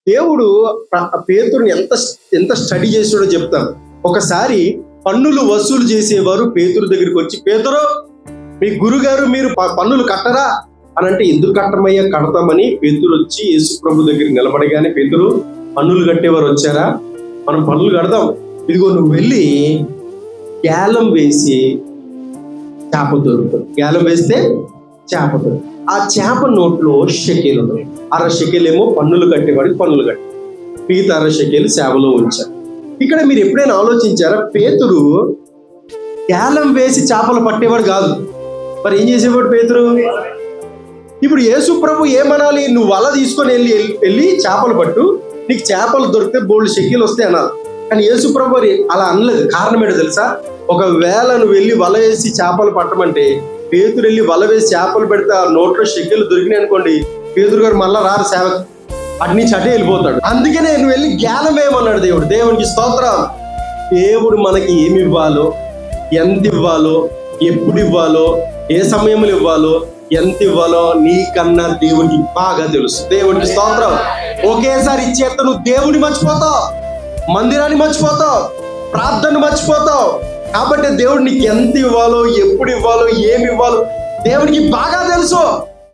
దేవుడు పేతురుని ఎంత ఎంత స్టడీ చేసాడో చెప్తాను. ఒకసారి పన్నులు వసూలు చేసేవారు పేతురు దగ్గరికి వచ్చి, పేతురు మీ గురుగారు మీరు పన్నులు కట్టరా అని అంటే, ఎందుకు కట్టమయ్యా, కడతామని పేతురు వచ్చి యేసు ప్రభు దగ్గర నిలబడగానే, పేతురు పన్నులు కట్టేవారు వచ్చారా, మనం పన్నులు కడదాం, ఇదిగో నువ్వు వెళ్ళి గ్యాలం వేసి చేప దొరుకుతుంది, గ్యాలం వేస్తే చేప దొరుకుతుంది. ఆ చేప నోట్లో షెకేలు ఉన్నాయి. 1/2 షెకేలేమో పన్నులు కట్టేవాడికి పన్నులు కట్టి, మిగతా 1/2 షెకేలు సేవలో ఉంచారు. ఇక్కడ మీరు ఎప్పుడైనా ఆలోచించారా, పేతురు గ్యాలం వేసి చేపలు పట్టేవాడు కాదు, మరి ఏం చేసేవాడు పేతురు? ఇప్పుడు యేసు ప్రభు ఏమనాలి, నువ్వు వల తీసుకొని వెళ్ళి చేపలు పట్టు, నీకు చేపలు దొరికితే బోల్డ్ షెకేలు వస్తాయి అన్నారు. కానీ యేసు ప్రభు అలా అనలేదు. కారణం ఏంటో తెలుసా? ఒకవేళ నువ్వు వెళ్ళి వల వేసి చేపలు పట్టమంటే, పేతురు వెళ్ళి వల వేసి చేపలు పెడితే ఆ నోట్లో షెకేలు దొరికినాయి అనుకోండి, పేతురు గారు మళ్ళా రారు సేవకు, అటు నుంచి అటే వెళ్ళిపోతాడు. అందుకనే నువ్వు వెళ్ళి జ్ఞానం ఏమన్నాడు దేవుడు. దేవునికి స్తోత్రం. దేవుడు మనకి ఏమి ఇవ్వాలో, ఎంత ఇవ్వాలో, ఎప్పుడు ఇవ్వాలో, ఏ సమయంలో ఇవ్వాలో, ఎంత ఇవ్వాలో నీకన్నా దేవునికి బాగా తెలుసు. దేవునికి స్తోత్రం. ఒకేసారి ఇచ్చేస్తా నువ్వు దేవుడిని మర్చిపోతావు, మందిరాన్ని మర్చిపోతావు, ప్రార్థన మర్చిపోతావు. కాబట్టి దేవుడు నీకు ఎంత ఇవ్వాలో, ఎప్పుడు ఇవ్వాలో, ఏమి ఇవ్వాలో దేవుడికి బాగా తెలుసు.